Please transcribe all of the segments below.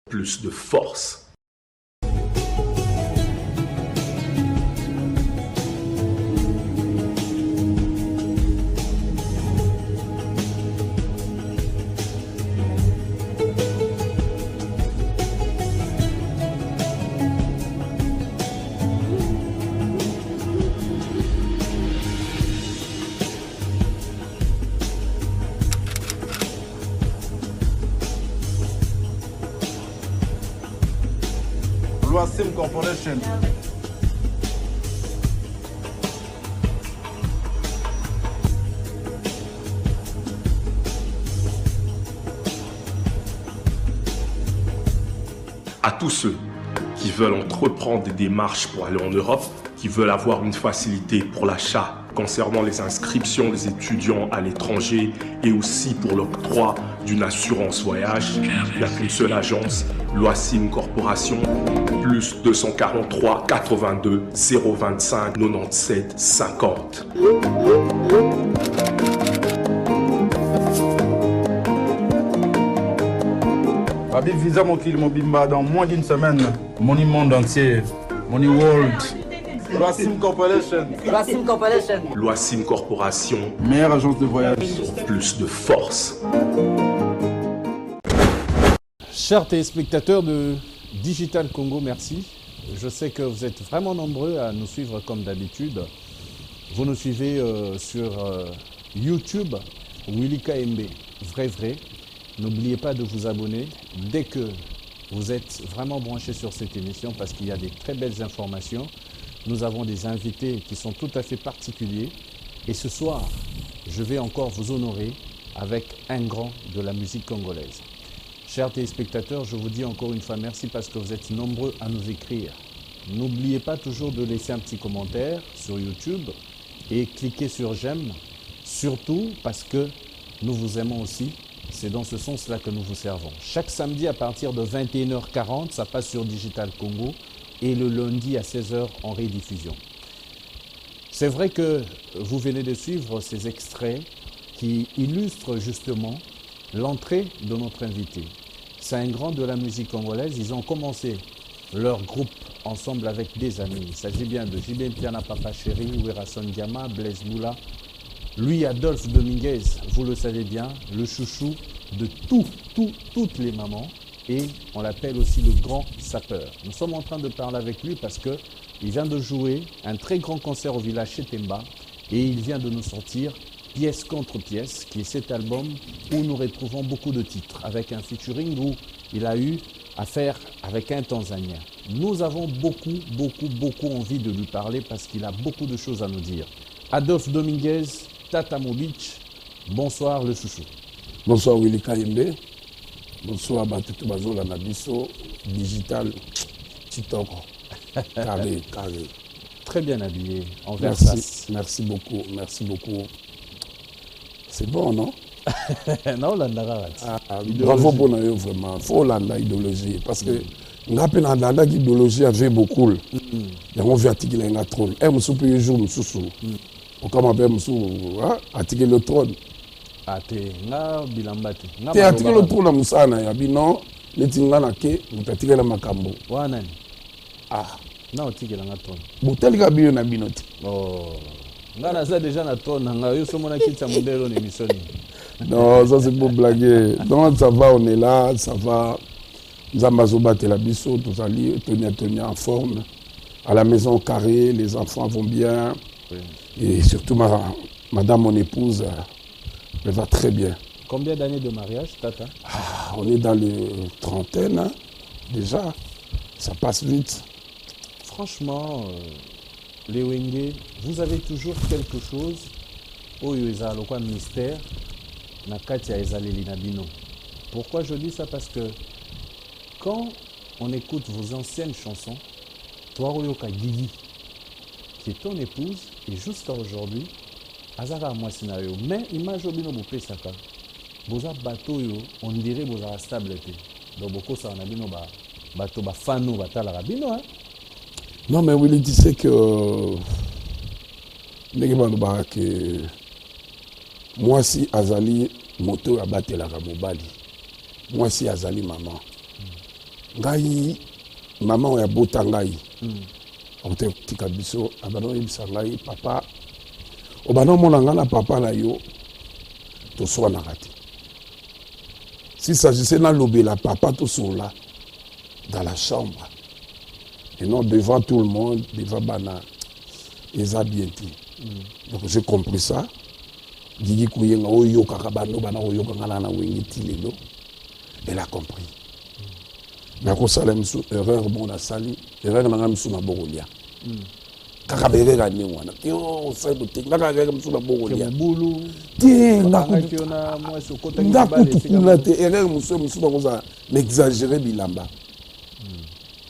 plus de force. Loasim Corporation. À tous ceux qui veulent entreprendre des démarches pour aller en Europe, qui veulent avoir une facilité pour l'achat concernant les inscriptions des étudiants à l'étranger et aussi pour l'octroi d'une assurance voyage, il n'y a qu'une seule agence, Loasim Corporation, plus 243 82 025 97 50. Habib Visa Mokil Mobimba dans moins d'une semaine. Money Monde entier. Money World. Loasim Corporation. Loasim Corporation. Loasim Corporation. Meilleure agence de voyage. Plus de force. Chers téléspectateurs de Digital Congo, merci. Je sais que vous êtes vraiment nombreux à nous suivre comme d'habitude. Vous nous suivez sur YouTube, Willy KMB, vrai. N'oubliez pas de vous abonner dès que vous êtes vraiment branchés sur cette émission parce qu'il y a des très belles informations. Nous avons des invités qui sont tout à fait particuliers. Et ce soir, je vais encore vous honorer avec un grand de la musique congolaise. Chers téléspectateurs, je vous dis encore une fois merci parce que vous êtes nombreux à nous écrire. N'oubliez pas toujours de laisser un petit commentaire sur YouTube et cliquez sur j'aime, surtout parce que nous vous aimons aussi. C'est dans ce sens-là que nous vous servons. Chaque samedi à partir de 21h40, ça passe sur Digital Congo et le lundi à 16h en rediffusion. C'est vrai que vous venez de suivre ces extraits qui illustrent justement l'entrée de notre invité. C'est un grand de la musique congolaise. Ils ont commencé leur groupe ensemble avec des amis. Il s'agit bien de J.B. Mpiana Papa Chéri, Werason Diama, Blaise Moula. Lui, Adolphe Dominguez, vous le savez bien, le chouchou de toutes les mamans. Et on l'appelle aussi le grand sapeur. Nous sommes en train de parler avec lui parce qu'il vient de jouer un très grand concert au village Chetemba. Et il vient de nous sortir Pièce contre pièce, qui est cet album où nous retrouvons beaucoup de titres, avec un featuring où il a eu affaire avec un Tanzanien. Nous avons beaucoup envie de lui parler parce qu'il a beaucoup de choses à nous dire. Adolphe Dominguez, Tata Mobich, bonsoir le chouchou. Bonsoir Willy KMB, bonsoir Batutu Bazola Nabiso, Digital, TikTok, carré. Très bien habillé, en Versace. Merci beaucoup. C'est bon, non? Non, bravo pour nous, vraiment. Il faut l'idéologie. Parce que nous avons l'idéologie avait beaucoup. Et on veut articuler un trône. Et nous sommes un jour, nous sommes. Comme on appelle, nous articuler le trône. Tu articuler le trône, nous sommes. Non, les tingana ke, nous articuler la makambo. Non, tu es là, trône. Boutel Gabio na binoti. Oh. Ngana ça déjà na trône, nga yo somona kitsa modèle on émission. Non, ça c'est pour blaguer. Donc ça va, on est là, ça va. Zambazoba Telabiso, tous alliés, tenir en forme. À la maison au carré, les enfants vont bien. Oui. Et surtout madame, mon épouse, elle va très bien. Combien d'années de mariage, Tata? On est dans les trentaines, hein, déjà. Ça passe vite. Franchement, les Wenge, vous avez toujours quelque chose au mystère na Katia Ezaleli Nabino. Pourquoi je dis ça? Parce que quand on écoute vos anciennes chansons, toi Oyoka Gigi, qui est ton épouse, et jusqu'à aujourd'hui, Azara moi scénario. Mais image obino bopé saka. Boza bateau yo, on dirait boza stabilité. Donc beaucoup ça on a bino ba bateau ba fano batala rabino hein. Non, mais Willy, tu sais que moi, si Azali, moto a battu la Ramobali, moi, si Azali, maman, ngai maman oya bota ngai ote tika biso abano yebisa ngai papa obano mona nga na papa na yo toswanaka te s'il s'agissait na lobela papa tosola dans la chambre et non devant tout le monde devant bana eza bien te donc j'ai compris ça Didi Kuyenga oyo kakabano bana oyo kangana na wengi ti lelo elle a compris mais ko sala misu erreur bon na sali erreur na misu na bogolia kaka bere ga ni wana yo sai bote ngaka ga misu na bogolia bulu ti ngakiona moi so kota ki ngakutuna te erreur misu na koza n'exagérer bilamba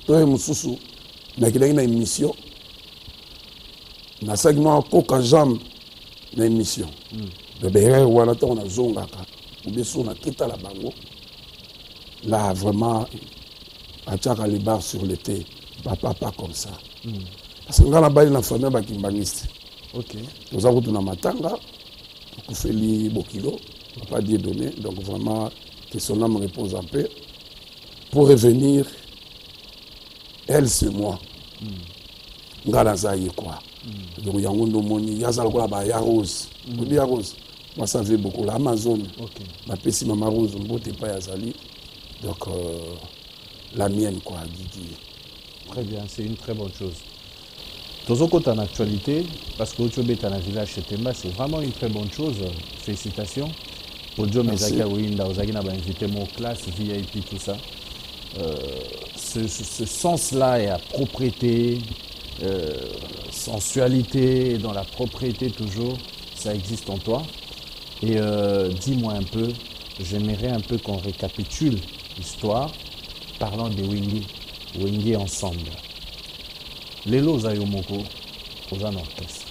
to mususu na kidaki na émission na segment koka jambe na émission de derrière wana to na zongaka ubeso na kita la bango là vraiment atiaka les barres sur le thé papa pas comme ça parce que ngana bali na famille ba kimbangiste OK nous avons tout na matanga kufeli bokilo pas Dieu donné donc vraiment que son âme repose en paix pour revenir elle c'est moi ngana zaye quoi donc yango ndo moni yazala ko ba ya rose on ya rose moi ça fait beaucoup la Amazon OK ma pesi mama rose mbote pa yazali donc la mienne quoi Guigui. Très bien, c'est une très bonne chose. Tozoko en actualité parce que tu es dans un village chez Temba, c'est vraiment une très bonne chose. Félicitations. Audio Mezaka Winda, Ozagina va inviter mon classe VIP tout ça. Ce sens-là est à propriété, sensualité, dans la propriété toujours, ça existe en toi. Et dis-moi un peu, j'aimerais un peu qu'on récapitule l'histoire, parlant des Wenge ensemble. Lelo Zayomoko, aux orchestre.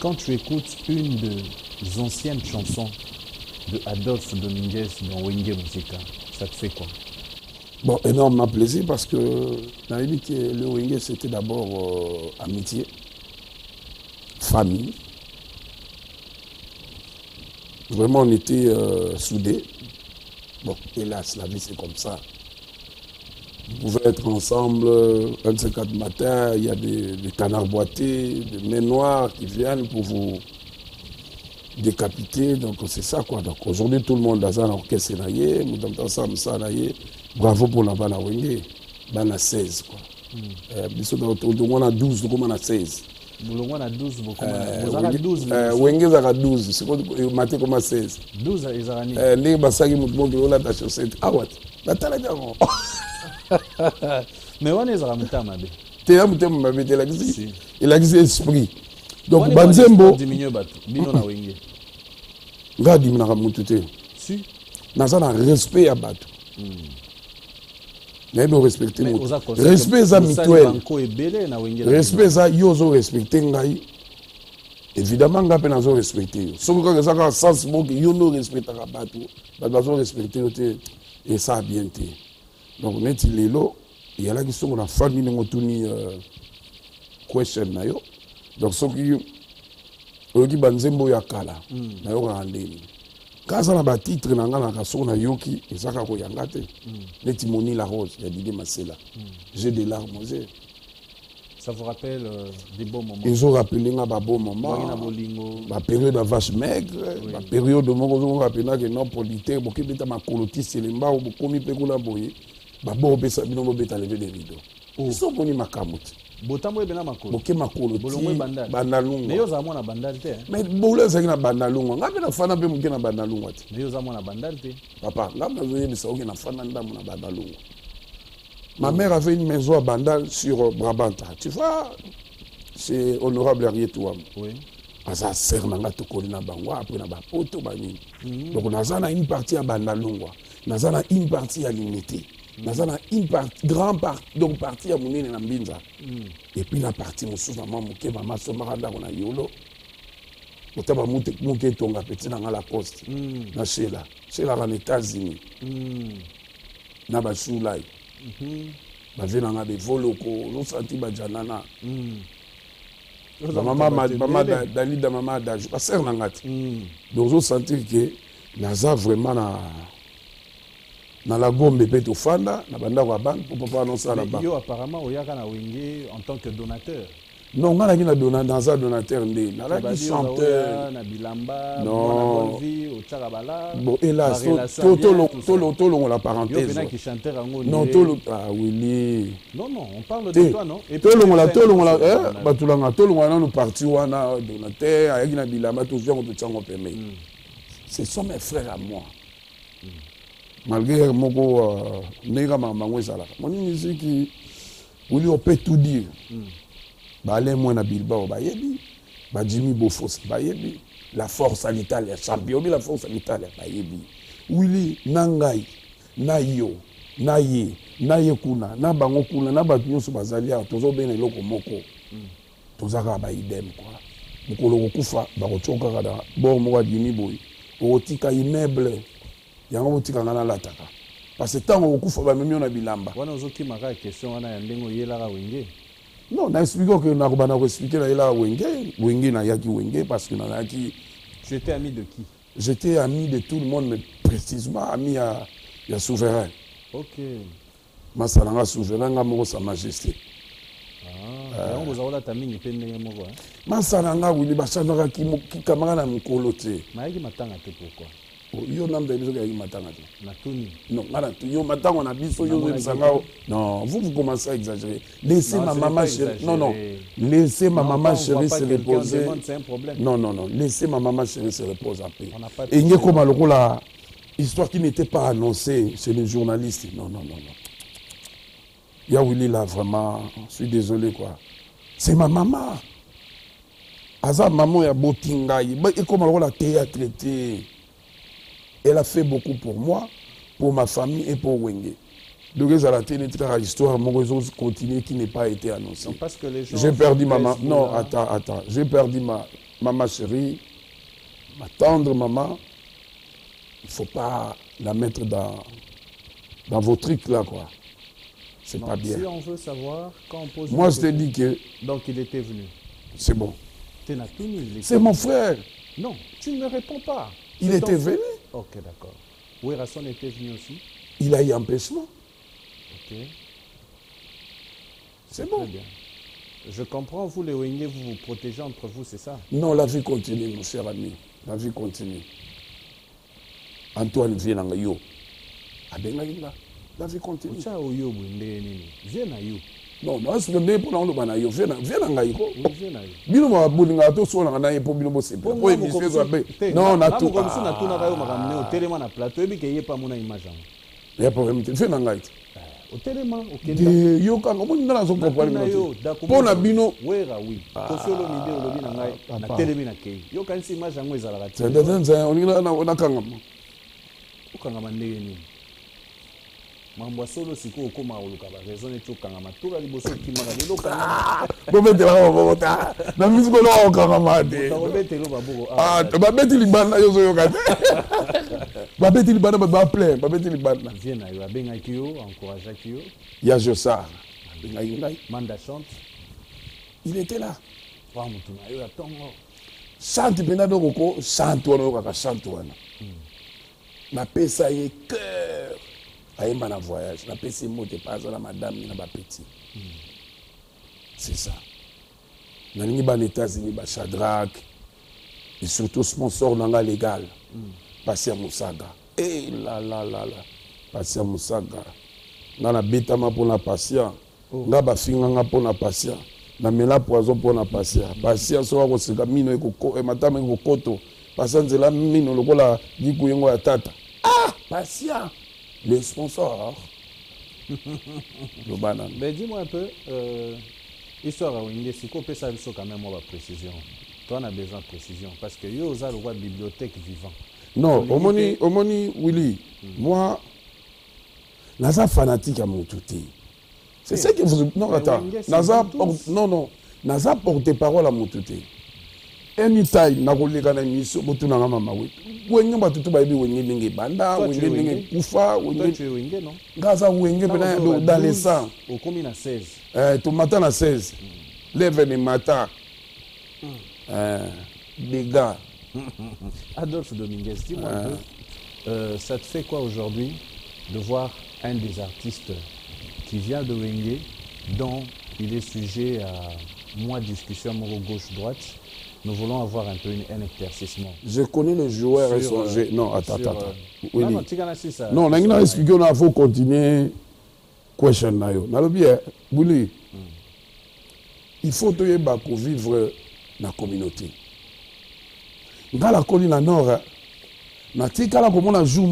Quand tu écoutes une des anciennes chansons de Adolphe Dominguez dans Wenge Musica, ça te fait quoi? Bon, énormément plaisir parce que dans la vie, le Wenge c'était d'abord amitié, famille. Vraiment, on était soudés. Bon, hélas, la vie c'est comme ça. Vous pouvez être ensemble, un de ces 4 matins, il y a des canards boités, des mains noires qui viennent pour vous décapiter. Donc c'est ça quoi. Donc aujourd'hui tout le monde a un orchestre naïe, nous sommes ensemble ça naïe. Bravo pour la bana Wenge, bana 16 quoi. Biso on a 12, donc on a 16. Boulongo na 12 beaucoup. Vous avez 12. Wenge zaka 12, c'est quoi maté comme 16. 12 ezarani. Ndenge basaki mutu bongo la ta chaussette. Ah ouais. Batala jango. Mais on est à Mutama. Tu as muté m'a bête la gisi. Il a gisi esprit. Donc Banzembo diminuer bateau. Bino na Wenge. Nga dimina ka mutute. Si. Naza na respect à bateau. Mais nous respecter nous. Respect za mutuel. Respect za yozo respecter ngai. Évidemment nga pe nazo respecter. Soki ka za sens mo ki yo no respecter ka bateau. Ba nazo respecter te et ça bien te. Donc neti lelo il y a là qui sont na famille ngotuni question na yo. Donc soki oyoki banzembo ya kala na yo ka ndeni. Kaza na ba titre na ngana ka so na yoki ezaka ko yanga te. Neti Moni la rose ya Didier Masela. J'ai des larmes aux yeux. Ça vous rappelle des bons moments. Ils ont rappelé nga ba bons moments. La période de vache maigre, la période de mon rappelé que non politique, boki beta ma colotiste lemba ou bokomi pekula boye. Ba bo besa bino beta lever des rideaux. Ils sont boni makamut. Botambo ebena makolo. Boke makolo. Bolongo bandal. Bandalunga. Mais yo za mona bandal te. Mais boule ça na bandalunga. Ngabe na fana pe muke na bandalunga te. Mais yo za mona bandal te. Papa, là na zoye bisa oke na fana ndamu na bandalunga. Ma mère avait une maison à Bandal sur Brabanta. Tu vois, c'est honorable Arietouam. Oui. Asa ser nanga to kolina bangwa après na ba poto bani. Donc on a une partie à Bandalungwa. On a une partie à l'unité. Nazana une partie, grande partie, donc partie à Mounine na Mbinza. Et puis la partie mosusu maman moke mama somaranda on a yolo. Otaba moke tonga petit na la poste. Na Sheila en États-Unis. Na ba Shulai. Ba vena nga be voloko, no senti ba janana. Maman Dalida maman Daj, ba ser na ngati. Donc je sentir que naza vraiment na na la gombe pe tofanda na bandako ya bande po papa annoncer la banque. Yo apparemment oyaka na wenge en tant que donateur. Non, on a dans un donateur ndé, na la chanteur na bilamba, non vie au Tcharabala. Bon hélas tolo la parenthèse. Yo bena qui chanteur en non tolo ah Willy. Non on parle de toi non. Et tolo batulanga tolo na nous parti wana donateur ayaki na bilamba to vient to tsango pemé. Ce sont mes frères à moi. Malgré moko nega mamango ezala. Mon musique Willy on peut tout dire. Balé moi na Bilbao bayebi ba Jimmy Bofos bayebi la force à l'Italie champion la force à l'Italie bayebi Willy nangai na yo na ye kuna na bango kuna na batu nyonso bazalia tozo bena eloko moko tozaka ba idem quoi mokolo kokufa ba kochoka kada bon mo Jimmy boy otika immeuble yango otika ngana lataka parce que tango kokufa ba memi na bilamba wana ozoki maka question wana ya ndengo yelaka wenge. Non, on a expliqué que on a expliqué là Wenge na yaki Wenge parce que na yaki. Tu étais ami de qui? J'étais ami de tout le monde, mais précisément ami à souverain. Ok. Masalanga souverain ngamo sa majesté. Ah, on vous a ta mini pendenge moko. Masalanga wili bashandaka ki kamara na mukolo te. Maiki matanga te pourquoi? Yo nambe biso ya matanga te. Natuni. Non, ngana tu yo matanga na biso yo bisanga. Non, vous commencez à exagérer. Laissez ma maman chérie. Non. Laissez ma maman chérie se reposer. C'est un problème. Non. Laissez ma maman chérie se reposer en paix. Et il y a comme la histoire qui n'était pas annoncée chez les journalistes. Non. Il y a Willy là vraiment, je suis désolé quoi. C'est ma maman. Aza maman ya botingai. Et comme la théâtre traité. Elle a fait beaucoup pour moi, pour ma famille et pour Wenge. Donc, ils ont une histoire, mon réseau continue qui n'a pas été annoncée. Parce que les gens. J'ai perdu maman. Non, attends. J'ai perdu ma maman chérie, ma tendre maman. Il ne faut pas la mettre dans vos trucs là, quoi. C'est pas bien. Si on veut savoir, quand on pose. Moi, je te dis que. Donc, il était venu. C'est bon. C'est mon frère. Non, tu ne me réponds pas. Il était venu. Ok, d'accord. Oui, Rasson était venu aussi. Il a eu empêchement. Ok. C'est bon. Très bien. Je comprends, vous les Wenge, vous vous protégez entre vous, c'est ça? Non, la vie continue, mon cher ami. La vie continue. Antoine vient en yo. La vie continue. Viens à yo. Non, c'est le même pour nous bana yo. Viens en yo. Viens à yo. Bino ma bulinga to so na na pour bino bosse. Non, na tout. Comme ça na tout na kayo makamne au téléma na plateau et que pas mon image. Il y a problème. Viens en yo. Au téléma, au Kenya. Yo kan mo ngana so comprendre. Pour na bino. Oui. Tosolo mide o lobi na ngai na télémi na kei. Yo kan si image yango ezala ka. C'est dedans on ina na kangama. Okangama ndenge nini? Mambo solo siko okoma oluka ba raison et okangama toka liboso kimaka lelo kangama. Bobete la bobota. Na musique lo okangama de. Bobete lo baboko. Babete libana yo zo yokate. Babete libana ba plein, babete libana. Viens na yo abenga kiyo, encourage kiyo. Ya Jossard. Manda chante. Il était là. Wa mutu na yo atongo. Chante pena dokoko, chante wana okaka chante wana. Na pesa ye cœur. Aïe, na voyage, la PC mote pas la madame ni na ba petit. C'est ça. Na ni ba États-Unis ba Shadrach et surtout sponsor nanga légal. Passia Musaga. Eh la. Passia Musaga. Na na betama pour na Passia. Nga ba finga nga pour na Passia. Na mela poison pour na Passia. Passia so ko sika mino eko matama eko koto. Passia nzela mino lokola giku yengo ya tata. Ah, Passia. Les sponsors. Mais dis-moi un peu, histoire à Wenge, si on peut savoir quand même moi précision. Toi, on a besoin de précision parce que yo za le roi bibliothèque vivant. Non, Omoni Willy, moi, naza fanatique à mon touté. C'est ça que vous. Non, attends. Naza porte-parole à mon touté. Anytime, nakoleka na miso botuna nga mama we. Wenge batutu ba bi wenge ndenge banda, wenge ndenge kufa, wenge. Tu es wenge non? Ngaza wenge pena dans les sangs. Au combien na 16? Tu matin na 16. Lève le matin. Des gars. Adolphe Dominguez, dis-moi un peu, ça te fait quoi aujourd'hui de voir un des artistes qui vient de Wenge, dont il est sujet à moi discussion gauche-droite. Nous voulons avoir un peu un éclaircissement. Je connais le joueur Sur, SOG. Non, attends. Oui, non, ça. Non, on a expliqué, il faut continuer. Question nayo. Nalobi, Bouli, il faut vivre dans la communauté. Dans la colline nord, Natikala comme on a joué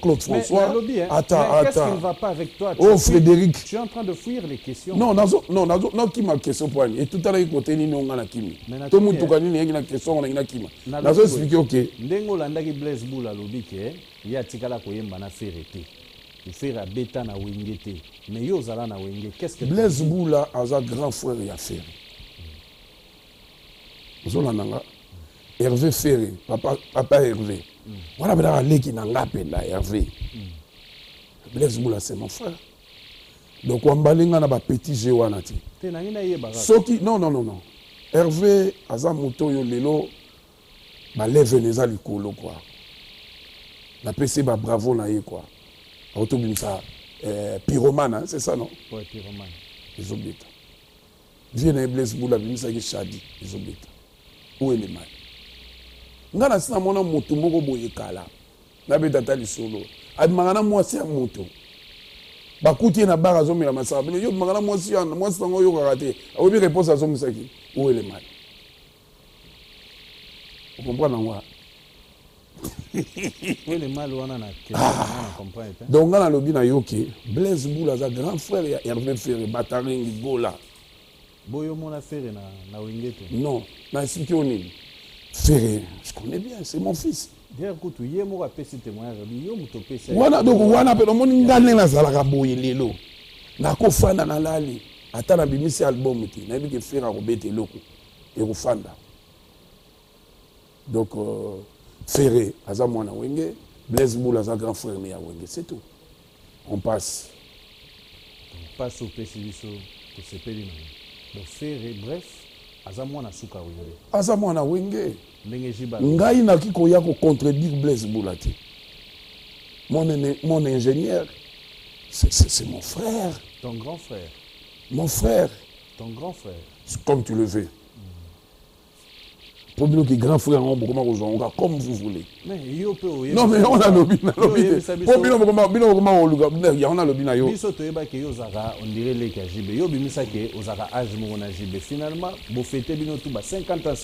Claude François. Mais attends. Qu'est-ce qui ne va pas avec toi? Oh Frédéric. Tu es en train de fuir les questions. Non, qui m'a question pour et tout à l'heure côté ni non na kimi. Tout le monde tukani ni na question on na kima. Nazo expliquer OK. Ndengo landaki Blaise Boula lobi ke ya tikala koyemba na ferete. Il fait la bêta na wingete. Mais yo zala na wingete. Qu'est-ce que Blaise Boula a un grand frère ya Ferré. Zolananga Hervé Ferré, papa Hervé. Voilà, mais là, qui n'a pas Hervé. Blaise Boula, c'est mon frère. Donc, on va aller dans un petit jeu. Non. Hervé, Azam Moto, Lelo, lève les alikolo, quoi. La PC, bravo, quoi. Autobimsa, pyromane, c'est ça, non? Oui, pyromane. Ils ont bêta. Viens Blaise Boula, Bimsa, Chadi, ils ont bêta. Où est le mal? Ngana sina mona moto moko boye kala na betata lisolo adimangana mwasi ya moto bakuti na bara zo mela masaba bino yo mangana mwasi sango yo karate obi réponse à son musaki où est le mal? Vous comprenez moi? Où est le mal wana na on comprend pas. Donc ngana lobi na yoke Blaise Boula za grand frère ya Hervé Ferré Bataringi Gola boyo mona Ferré na wingete. Non na expliquer onini Ferré, je connais bien, c'est mon fils. Donc, wana pe nomoni ngane na zalaka boye lelo. Na ko fanda na lali, ata na bimisi album ti, na biki Ferré ko bete loko et ko fanda. Donc Ferré aza mwana wenge, Blaise Boula aza grand frère ya wenge, c'est tout. On passe. On passe au PCBiso to sepeli. Donc Ferré, bref, Azamwana suka wenge. Azamwana wenge. Ndengejiba. Ngai na ki koya ko contredire Blaise Boula te. Mon ingénieur, c'est mon frère. Ton grand frère. Mon frère. Ton grand frère. Comme tu le veux. Pour dire que grand frère, on va comme vous voulez. Mais yo peut non, mais on a lobby. Pour dire on a lobby na yo. Biso to yeba ke yo zaka on dirait les kajibe. Yo bimisa ke ozaka âge mo na jibe. Finalement, bo fêter bino tout ba 50 ans.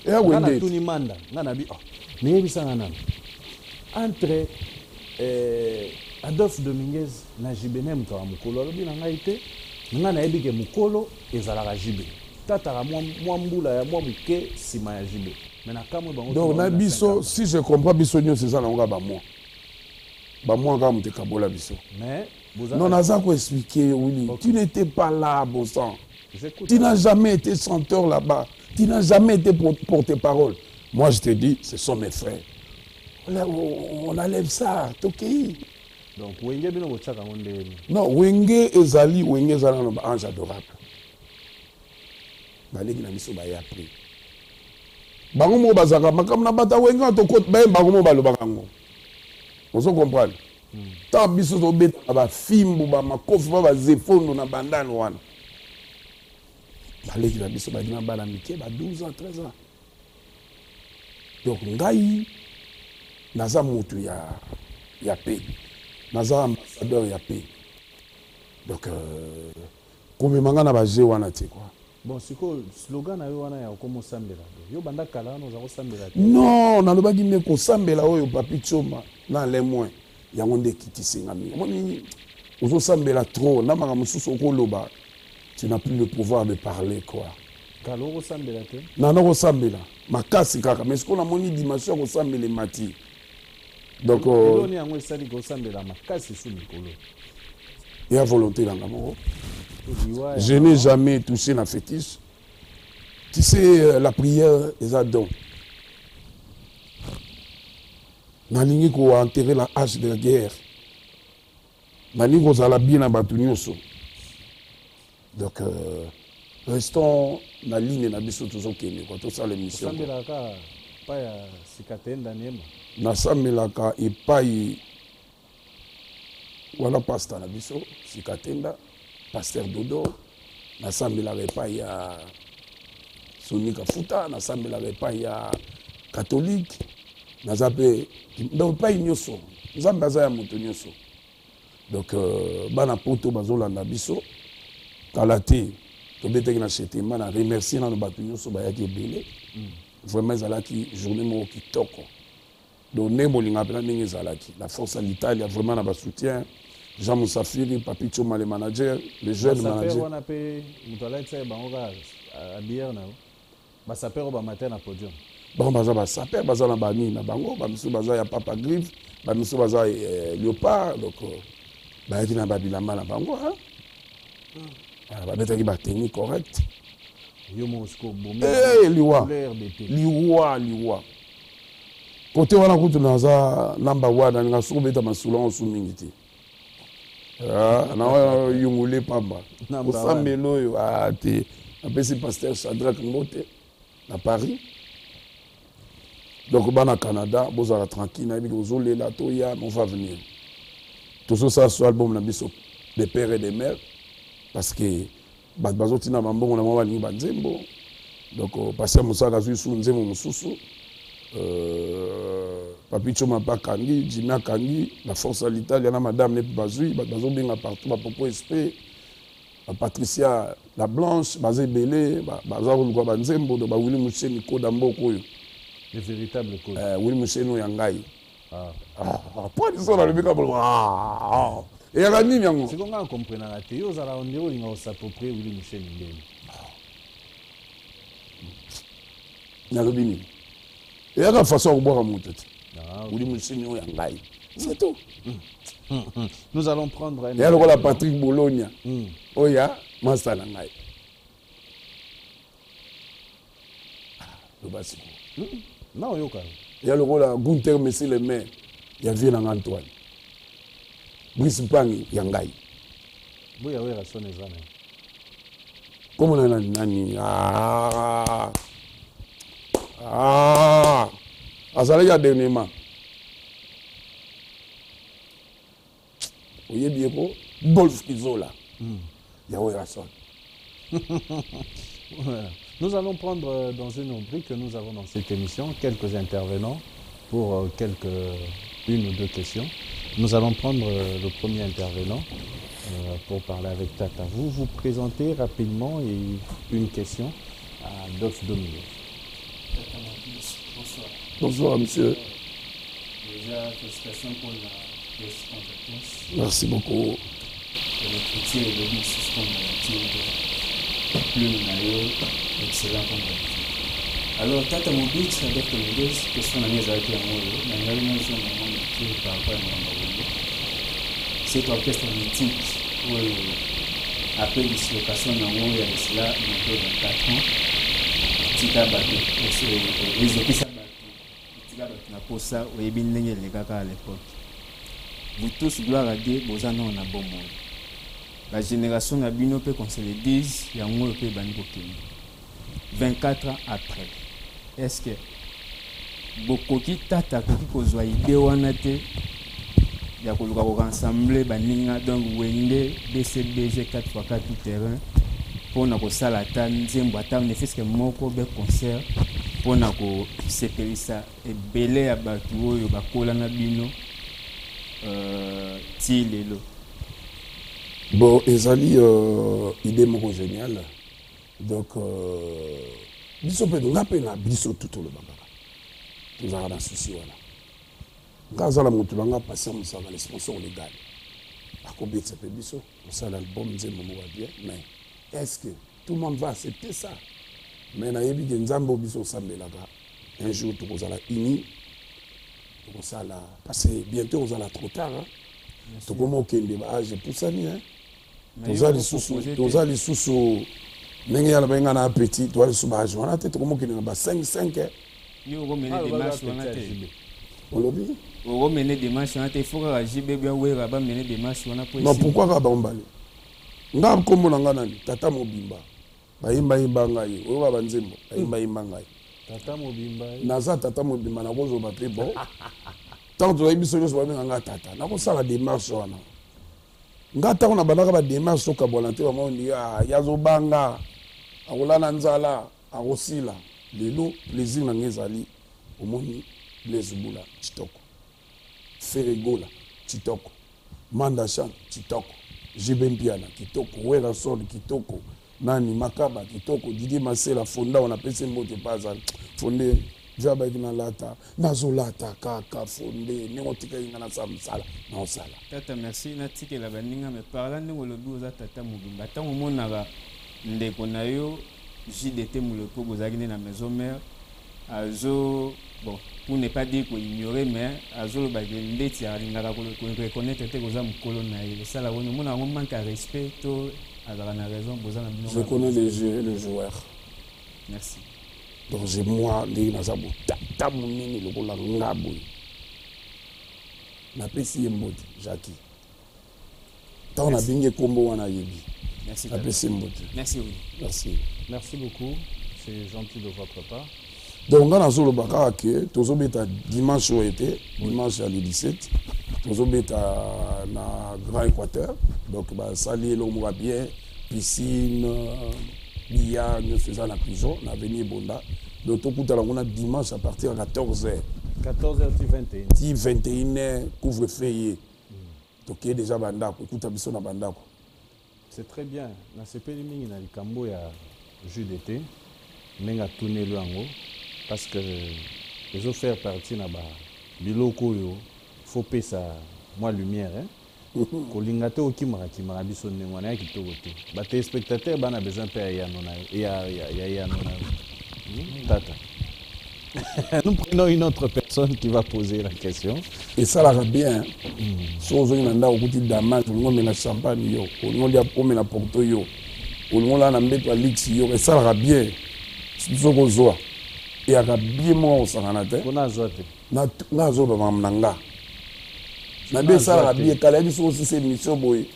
Et à Ngana tuni manda, ngana bi. Mais yebisa ngana. Entre Adolphe Dominguez na jibe nem to amukolo lobi na ngai te. Ngana yebi ke mukolo ezalaka jibe. Tatara mwambula ya mwamuke sima ya jibe. Donc na biso si je comprends biso nyo c'est ça na nga ba moi nga mute kabola biso. Mais non naza ko expliquer oui. Okay. Tu n'étais pas là bon sang. Tu n'as jamais été chanteur là-bas. Tu n'as jamais été porte-parole. Moi je te dis ce sont mes frères. On enlève ça, Toki. Donc Wenge bino bochaka monde. Non, Wenge ezali no ange adorable. Baleki na biso ba ya appris. Bango mo bazaka makam na bata wenga to kote ba bango mo balobaka ngo. On se comprend. Ta biso to beta ba fimbu ba makofi ba zefondo na bandana wana. Baleki na biso ba dina bala mike ba 12 ans 13 ans. Donc ngai naza mutu ya paix. Naza ambassadeur ya paix. Donc comme mangana ba je wana te quoi. Bon, c'est quoi le slogan na yo wana ya komo sambela. Yo banda kala no za ko sambela. Non, na lobaki me ko sambela oyo papi choma na le moins. Ya ngonde kitisinga mi. Moni ozo sambela trop na maka mususu ko loba. Tu n'as plus le pouvoir de parler quoi. Kalo ko sambela te. Na no ko sambela. Makasi kaka mais ce qu'on a moni dimension ko sambela mati. Donc ni yango esali ko sambela makasi su mikolo. Et à volonté dans l'amour. Je n'ai jamais touché la fétiche. Tu sais, la prière des Adons. Nalingi ko enterrer la hache de la guerre. Nalingi ko zala bien na batunyoso. Donc, restons na ligne na biso toujours kene quoi. Tout ça l'émission. Sambelaka pa ya sikatenda nema. Na sambelaka epai Voilà pasteur Nabiso, Sikatenda, pasteur Dodo, Nassambe la repas ya Sonika Futa, Nassambe la repas ya catholique, Nazape, donc pas ignoso, Nzambe ya moto nyoso. Donc, bana poto bazola Nabiso, Kalate, Tobete na chetema, na remercier na batu nyoso bayaki ebele. Vraiment ezalaki journée moko kitoko. Donc, Nebolinga pena ndenge ezalaki. La force à l'Italie, vraiment na ba soutien. Jean Moussafiri, Papi Choma, les managers, les jeunes managers. On a payé, à bière, on a matin à podium. Bon, baza saper, baza na bani na bango, bamisu baza ya Papa Griff, bamisu baza Léopard, donc bayaki na babilamba na bango, hein. Babetaki ba technique correcte. Liwa. Côté wana kutu naza number 1 nga soko beta masula on sumingiti. Na yungule pamba. Osambelo yo ate apesi pasteur Shadrach Ngote na Paris. Donc bana Canada, bozala tranquille na bigo zolela toya on va venir. Tout ça sur album na biso des pères et des mères parce que bazoti na mambo na mwa ni banzembo. Donc pasteur Moussa Gazu su nzembo mususu. Papi Choma Bakangi, Jimmy Kangi, la force à l'Italie, Madame Nepbazui, Bazo Benga partout, Popo SP, Patricia La Blanche, Bazé Belé, Bazaro Lugwa Banzembo, Willy Mouché Niko Dambo Koyo. Le véritable code. Willy Mouché No Yangai. Pas de ça dans le béca. Et à la nuit, c'est comme on comprend la théorie, on dirait qu'on s'approprie Willy Mouché Ningeli. Nalobini. Et à la façon de boire à mon tête. C'est tout. Nous allons prendre un. Et alors la Patrick Bologna. Oya, Masalangai. Le basico. Non, yoka. Et alors la Gunther Messi le maire. Il y a Vieux Antoine. Brice Pangi, Yangai. Oui, oui, la sonne est comment on a nani? Azalaki ya dernièrement. Oyebi eko Dolph Kizola. Yawe Rasson. Nous allons prendre dans une rubrique que nous avons dans cette émission quelques intervenants pour une ou deux questions. Nous allons prendre le premier intervenant pour parler avec Tata. Vous présentez rapidement et une question à Dolph Domingo. Bonsoir, monsieur. Déjà, félicitations pour la pièce compétence. Merci beaucoup. Et le critique est devenu suspendre la plume, excellent comme d'habitude. Alors, Tata Mobile, avec ton question à mes arrêtés à moi, mais la réunion par rapport à mon cet orchestre mythique, après dislocation dans mon il y a cela, il y a 24 ans, Tika Bato, les officiers. Pour ça, à l'époque. Vous tous, gloire à Dieu, vous en avez un bon monde. La génération Nabino peut qu'on se le dise, il y a un peu de 24 ans après, est-ce que beaucoup qui tata qui kozwa idée wanate ya koluka ko rassembler baninga donc wende BCBG 4x4 tout terrain pour na ko sala ta nzembo ata ne fait que moko be concert pour na ko sepelisa ebele ya batu oyo bakola na bino ti lelo. Bon, ezali idée moko géniale. Donc biso pe ngape na biso tout le baba. Nous avons un souci voilà. Quand ça la montulanga passer mon ça les sponsors légal. À combien ça peut biso, ça l'album nzembo mo va bien, mais est-ce que tout le monde va accepter ça? Mais na yebi nzambo biso sambelaka. Un jour tout ça la ini. Tout ça la parce que bientôt on va trop tard hein. Tout comment kende ba âge pour ça ni hein. Tous les sous ndenge ya benga na petit toi le soubage on a tête comment kende ba 5 yo go mener des marches on a tête. On lobby on go mener des marches on a tête faut que JB bien wera ba mener des marches on a pour. Non pourquoi ka ba ombali. Nga kombo na nga nani Tata Mobimba. Ba yimba ngai oyo ba banzembo ba yimba ngai. Tata Mobimba. Naza Tata Mobimba na kozo ba pe bon. Tant que biso yo so ba nga tata. Na ko sala démarche wana. ngata on a banaka ba démarche soka volonté ba mo ndi yazo banga akolana nzala akosila lelo plaisir na ngezali omoni blesubula kitoko feregola kitoko mandashan kitoko jibempiana kitoko wera sol kitoko nani makaba kitoko Didier Masela fonda on appelle mbote pas fondé jaba ikina lata nazolata kaka fondé neotika ingana samsala na osala tata merci natike la baninga me parla ndeko lobi oza tata mobimba tango monaka ndeko na yo JDT Mouleko bozaki na maison mère azo bon pour ne pas dire qu'on ignorait mais azo ba ndeti alingaka ko reconnaître te koza mukolo na ye ça la woni mona manque de respect to azala na raison boza na bino. Je connais les joueurs. Merci. Donc j'ai moi les nazabo tata munini lokola ngabo na pesi yemboti Jackie tant na binge kombo wana yebi. Merci. Merci. Merci. Merci beaucoup, c'est gentil de votre part. Donc on a solo baka que tozo beta dimanche été dimanche à le 17 tozo beta na Grand Équateur donc ba sali lo mo bien piscine billard nous faisons la prison na avenue Bonda donc to kuta la on a dimanche à partir de 14h 21h couvre-feu donc déjà banda ko kuta biso na banda ko. C'est très bien. Na sepeli mingi na likambo ya jeu d'été menga tourner le ango parce que les autres faire partie na ba biloko yo faut pesa moi lumière hein kolinga te okimaka biso ndenge na kitoko te ba téléspectateurs bana besoin pe ya nona ya nona tata. Nous prenons une autre personne qui va poser la question. Et ça la bien. Si on veut nanda okuti damage, on met la champagne yo, on met la porto yo, on la na mbeto alix yo, et ça la bien. Si tu veux zoa. Et a bien moi au sanganate. On a zoate. Na zo ba mamnanga. Na bien ça la bien kala biso aussi cette émission boy.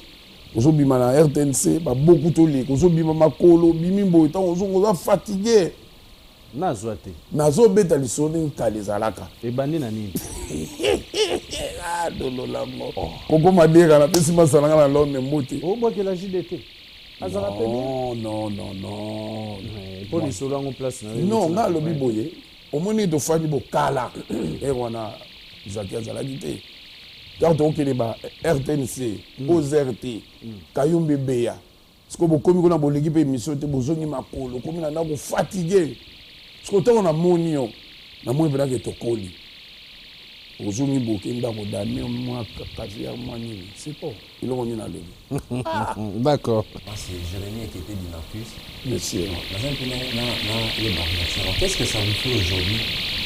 Ozo bima na RTNC, ba beaucoup to lik, ozo bima makolo, bimi boy, tant ozo fatigué. Nazo beta lisoni kalizalaka ebandi na nini ah dolo la mort koko madera na pesi masalanga na l'homme mbote o boke la JDT azala pe non pour les solo en place non nga lobi boye omoni to fani bokala e wana Jacques azalaki te quand on kele ba RTNC OZRT Kayumbe Beya siko bokomi kona boleki pe émission te bozongi makolo komi na ndako fatigué. Ce que on a monio, na moi que tokoli. Ozumi bokenda ko dame moi kavia moi ni. C'est pas. Il on est dans le. D'accord. C'est Jérémy qui était d'Inarcus. Monsieur. Qu'est-ce que ça vous fait aujourd'hui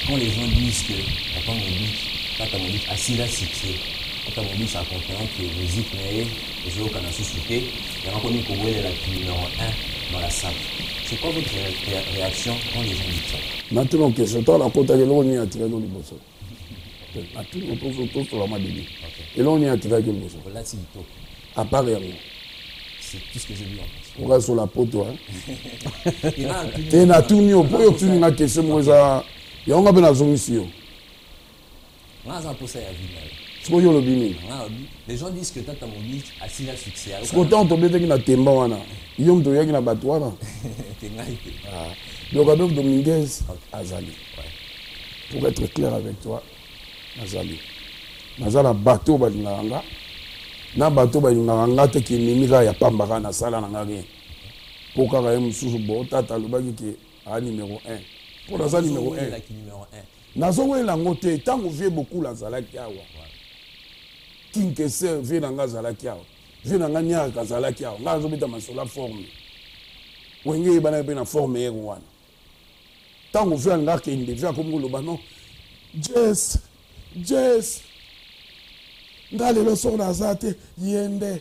quand les gens disent que quand on dit assis là succès, quand on dit ça comprend que musique mais les gens qui ont suscité, il y a encore une Congolais la numéro 1 dans la salle. C'est quoi votre réaction quand les gens disent ça? Maintenant, question, toi, la côte à l'eau, on y a tiré dans les bossons. Maintenant, on sur la madine. Et là, on y a tiré dans les bossons. Là, c'est du top. À part rien. C'est tout ce que j'ai vu en fait. On reste sur la peau, toi. Et na tout niveau. Pour tu n'as question, moi, ça. Il y a un peu de zone ici. On a un peu ça à vivre. Les gens disent que Tata Mobile a signé un succès. Ce qu'on t'a entendu, c'est qu'il y a Temba wana. Il y a un toya qui n'a pas toi là. Le Robert Dominguez, Azali. Pour être clair avec toi, Azali. Azali a bateau balinganga. Na bateau balinganga te qui nimika ya pambaka na sala na ngari. Pour kaka yem susu bo Tata lobaki ki a numéro 1. Pour la numéro 1. Nazo we la ngote tant que vie beaucoup la zalaki awa. Kinkese vie na ngazalaki awa. Vie na nganya kazalaki awa. Ngazo bita masola forme. Wenge bana be na forme ye wana. Tant que vie ngaka inde vie comme lo bano. Jess. Ngale le so na zate yende.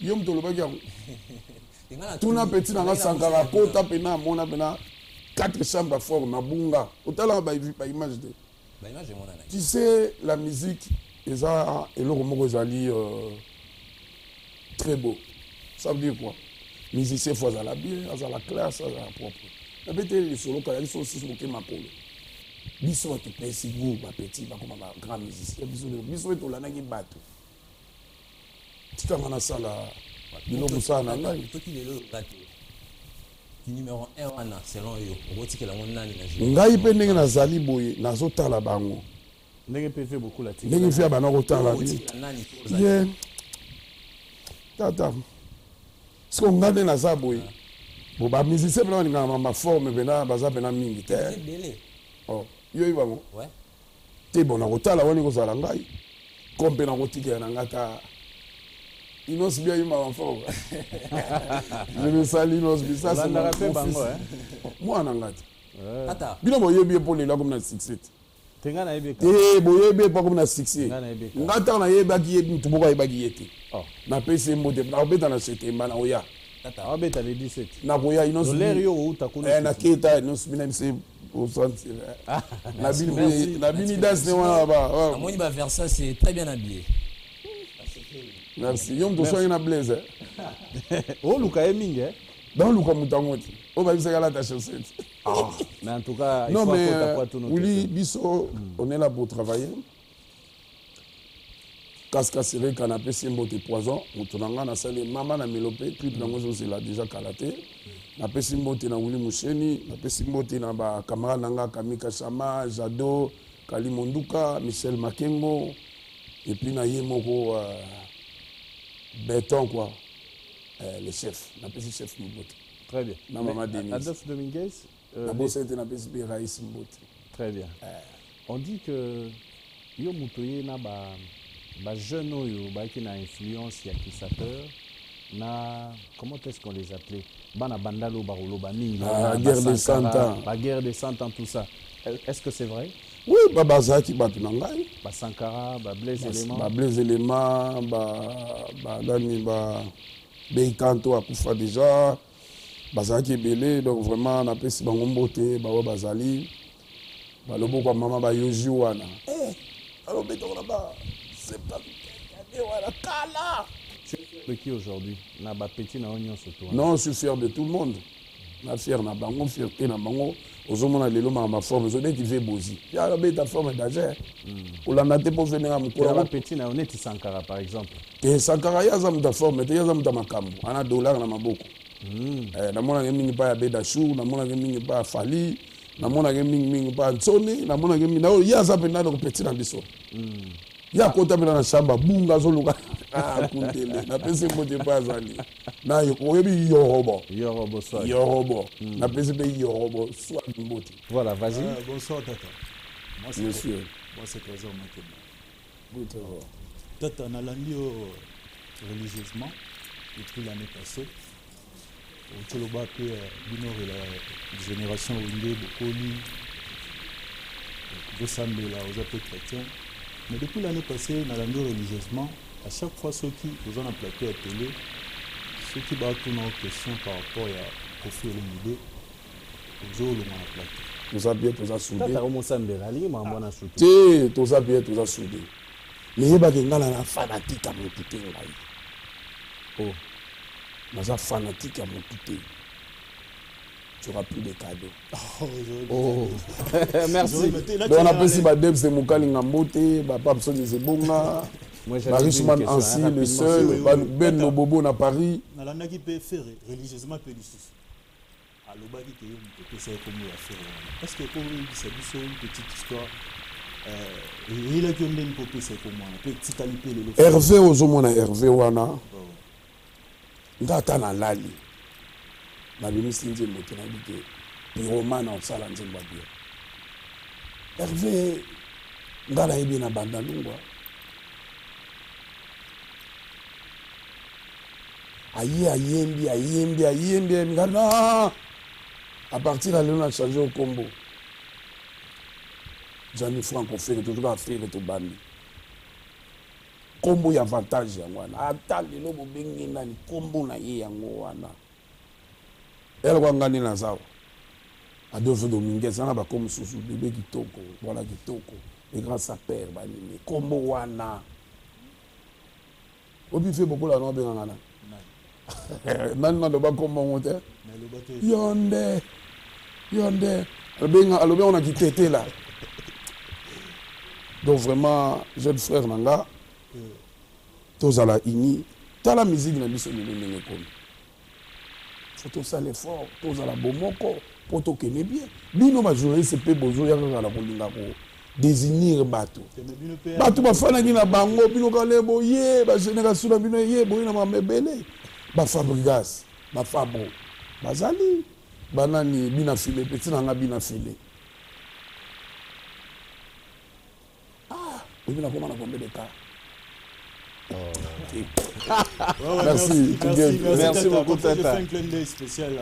Yom to lo baki awa. Tuna petit na sankara kota pena mona pena 4 chambres fortes, ma bunga. Au talent, pas image de. Tu sais, la musique, et le roman très beau. Ça veut dire quoi? Musicien, il faut à la bien, à la classe, à la propre. La bête, les solos, quand ils sont aussi sur ma polo. Biso, tu peux si vous, ma petit, comme un grand musicien. Biso, est au lana qui bat. tikanga nasala biloko mosala na ngai toki lelo kate ki numéro 1 wana selon yo okotikela ngo nani na jeu ngai mpe ndenge nazali boye nazotala bango ndenge mpe fe beaucoup la ndenge mfe ya bana kotala nani ye tata siko nga nde naza boye bo bamusicien mpena balingaka maforme pena baza pena mingi te bele yo oyi bango ouais te bon nakotala wani kozala ngai ko mpe nakotikela na nga ta inos bia yima bafort je me sali inos bisa olandaka mpe bango mwana nga te tata bino boyebi ye mpo lelo akomi na succès te nga nayebi te boyebi ye mpo akomi na succès nga nayebi nga ntango nayebaki ye mutu moko ayebaki ye te napesi ye mbote nakobeta na setemba na oya tata abeta le 17 nakoya inos lolere yo outa kuna naketa inos bina mise osantire na bini danse ne wana ba amoni ba versa c'est très bien habillé merci yo moto soki na blaise oluka ye mingi daoluka moto yango te oyo babisaka alata chaussette mais en tout cas non mais wili biso on est là pour travailler kaskasereka napesi ye mbote poison moto na ngai nasali mama na melope clip nango ezozela déjà kala te napesi mbote na wili musheni napesi mbote na bakamarade na ngai kamika shama jado kali monduka michel makengo et puis na ye moko béton quoi le chef napesi chef mbote très bien na mama Denise Adolphe Dominguez nabosali te napesi mpe Raïs mbote très bien on dit que yo moto ye na bajeune oyo bayaki na influence ya kisateur na comment est-ce qu'on les appelait bana bandalo bakoloba mingi guerre de 100 ans guerre de 100 ans tout ça est-ce que c'est vrai oui bazalaki bato na ngai Sankara Blaise Élément Blaise Élément nani beikanto akufa déjà bazalaki ebele donc vraiment napesi bango mbote baoyo bazali balobokwa mama bayoji wana alobetaka na de qui aujourd'hui na bapeti na onyo surtout non je suis fier de tout le monde na fier na bango fierté na bango ozomona lelo ma forme ozobeti ve bozi ya alobeta forme d'agère olanda te mpo venenga mokolo bapeti na oneti Sankara par exemple te Sankara ye aza muta forme te ye aza muta makambo ana dollar na maboko namonaka mingi mpa ya bedashu namonaka mingi mpa ya fali namonaka mingi mpa ya ntsoni namonaka mingi naoyo ye aza mpenza na kopeti na biso ye akota mpena na shamba bunga azoluka akundele napesi mbote mpo azali na oyebi yorobo napesi mpe yorobo swag mbote voilà vas-y bonsoir tata monsieur moi c'est trésor makeba tata nalandi yo religieusement depuis l'année passée otoloba mpe bino la génération oinde bokoli bosambela oza mpe chrétien. Mais depuis l'année passée, dans l'année religieusement, à chaque fois ceux qui ont un plateau à télé, ceux qui battent nos questions par rapport à Kofi Olomide, ils ont le plateau. Nous avons bien tous soudés. Tous avons bien tous soudés. Mais il y a des gens qui sont fanatiques à mon tout. Oh, nous sommes fanatiques à mon tout. Tu n'auras plus de cadeaux. Oh, merci. Donc on appelle ici Debs de Moukali Ngambote, Papa Psodi Zebonga, Richman Ansi, le seul, Ben Lobobo na Paris. On a fait religieusement peu de soucis. Alors, est-ce que pour vous, une petite histoire, il a une petite qualité. Hervé Ozomona, Hervé Wana, Ngata na Lali. nabimisi nzembo te nayebi te piroma na osala nzembo ya bien Hervé nga nayebi na banda lungwa ayembi ngana à partir ya lelo na change okombo jani franco fere totoka fere tobandi kombo ya avantage yango wana ata lelo bobengi nani kombo na ye yango wana eloko ngani na zawa Adolphe Dominguez ana bakomo susu bebe kitoko voilà kitoko les grands sapeurs banini kombo wana obi fe bokola no benga ngana nani na loba kombo ngote yonde alobenga on a kitete là donc vraiment jeune frère nanga tozala ini tala musique na biso lelo ndenge komi faut tosala effort tozala bomoko mpo tokende bien bino bajournaliste mpe bozoya kaka na kolinga kodésignire bato bafanaki na bango bino kale boye bagénération na bino ye boye na mamebele bafabrigas bafabro bazali banani bina file peti nanga bina file bina koma na combien de cas. Merci beaucoup Tata. Je fais un clin d'œil spécial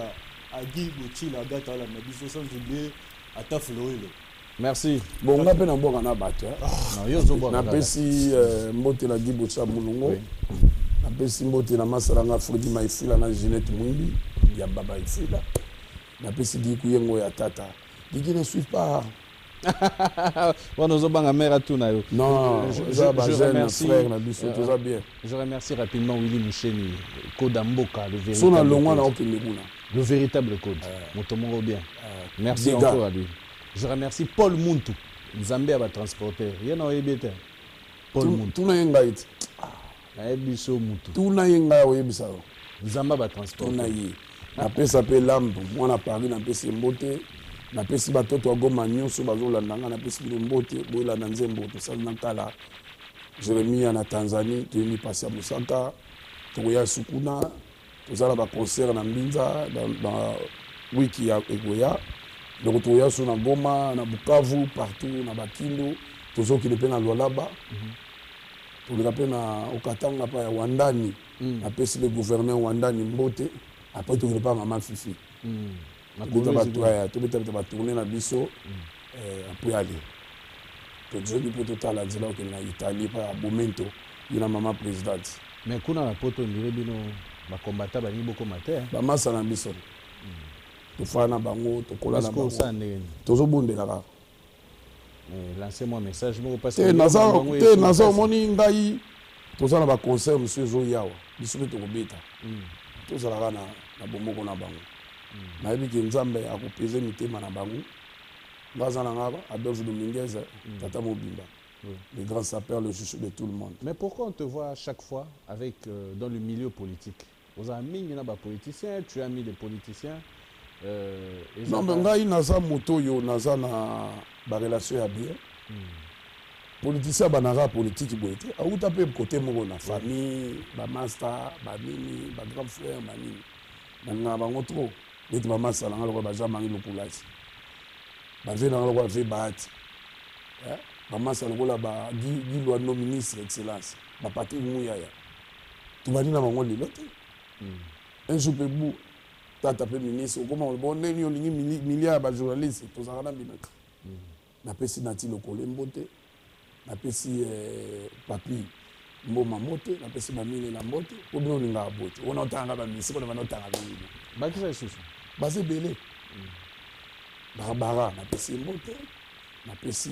à Guy Bouchi, la date à la Nabiso, sans oublier à Tafloïle. Merci. Bon, on a peine à boire en abattu. On a pesi mbote la Guy Bouchi à Moulongo. On a pesi mbote la Masaranga Fredi Maïfila na Ginette Mouimbi. Il y a Baba Ifila. On a pesi Guy Kouyengo et Tata. Guy ne suivent pas. Non, je remercie, je remercie rapidement Willy Moucheni, Kodamboka, le véritable code. Motomongo bien. Merci encore à lui. Je remercie Paul Muntu, Zambé à transporteur. Il y a un Paul Muntu. Tout n'a pas été. Tout n'a pas été. Zamba va transporter. Après ça peut l'âme, moi on a parlé d'un peu de beauté. Na pesi batoto agoma nyonso bazolanda nga na pesi mbote bola na nzembo to sala kala Jeremia na Tanzanie to mi passer à Musaka to ya Sukuna to sala ba concert na Mbinza dans wiki ya Egoya donc to ya na Goma na Bukavu partout na Bakindo to zoki le pe na Lualaba to le pe na Okatanga pa ya Wandani na pesi le gouverneur Wandani mbote après to le pa maman Fifi tu vas tourner dans biso après aller tu dis pour tout à la dire que na Italie pas momento il a maman présidente mais kuna na poto ndire bino ba combattant ba ni boko matin ba masa na biso to fana bango to kola na bango to zo bondela ka lancez-moi un message mo parce que naza moni ngai to za na ba concert monsieur zo yawa biso to kobeta to za na bomoko na bango nayebi ke nzambe akopese mitema na bango ngaza na ngaba Adolphe Dominguez Tata Mobimba le grand sapeur, le chouchou de tout le monde. Mais pourquoi on te voit à chaque fois avec dans le milieu politique? Vous avez mis des politiciens, tu as mis des politiciens. Non mais ngai naza moto yo naza na ba relation ya bien. Politicien banara politique boete auta pe côté moko na famille ba master ba mini ba grand frère manini na bango trop neti mama sala ngalo ba jamangi lokulasi ba vena ngalo ba bat mama sala ngola ba gi lo no ministre excellence ba Patrick Muyaya tu bani na bango lilote un jour pe bu tata pe ministre comment bon neni yo lingi milliard ba journaliste to zakana binaka na pesi nati lokole mbote na pesi papi mboma mote na pesi bamile na mbote po bino linga bote ona otanga ba misi ko na banotanga bino ba kisa isusu base belé barbara na pesi mbote na pesi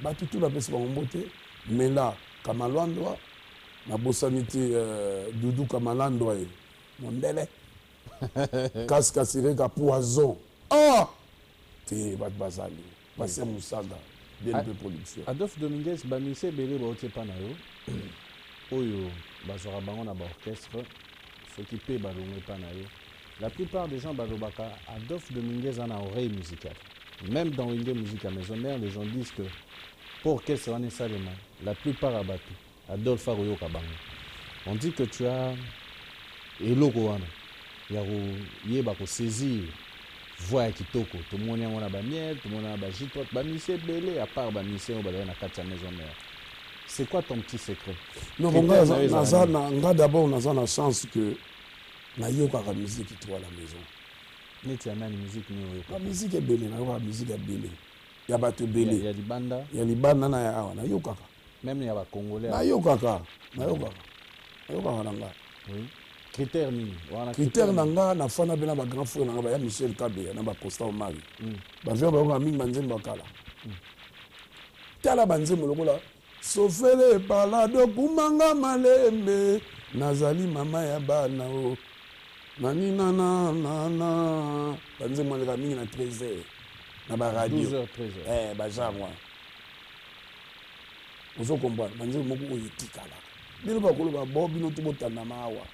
ba tutu na pesi ba mbote mela Kamalwandwa na bosanité Doudou Kamalandwa e mondele kaska sireka poison te bat bazali passer musaga BNP production Adolphe Dominguez bamise belé ba otepa na yo oyo bazora bango na ba orchestre s'occuper balongwe pa na yo. La plupart des gens balobaka Adolphe Dominguez en a oreille musicale. Même dans Wenge Musique à Maison Mère, les gens disent que pour orchestre on est Salema, la plupart a battu Adolphe Aroyo Kabango. On dit que tu as eloko wana ya yeba ko saisir voix kitoko, tout le monde a ba miel, tout le monde a ba jitote, ba mise belé à part ba mise on ba na katia Maison Mère. C'est quoi ton petit secret? Non, nga d'abord on a la chance que na yoka la musique toi à la maison. Neti ya nani musique ni yoka? La musique est belé, na yoka musique est belé. Ya bato belé. Ya libanda. Ya libanda na ya awa na yoka. Même ya ba congolais. Na yoka ka. Na yoka. Na yoka nanga. Oui. Critère nini? Critère nanga na fana bena ba grand frère nanga ba ya Michel Kabe na ba Costa Omari. Ba vient ba yoka mingi banzemba kala. Tala banzembo lokola sofele palado kumanga malembe nazali mama ya bana o nani na banze mwaleka mingi na 13h na ba radio 12h 13h ba genre moi ozo comprendre banze moko oyetikala bino bakoloba bo bino to botanda mawa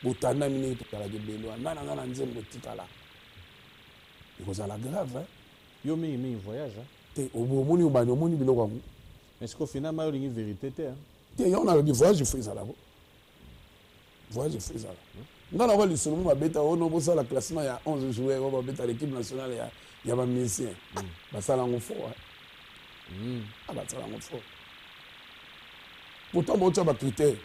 botanda mine tokala gebelo nana nana nzembo tikala ekozala grave hein Yo mingi voyage hein. te omoni obani omoni biloko yango Mais ce qu'au final mayo lingi vérité te hein. te yo na di voyage fo ezala bo voyage fo ezala ngana ba lisolo mo babeta ono bosala classement ya 11 joueurs ba babeta l'équipe nationale ya ba musiciens basala ngo fo basala ngo fo pourtant bon tu as ba critères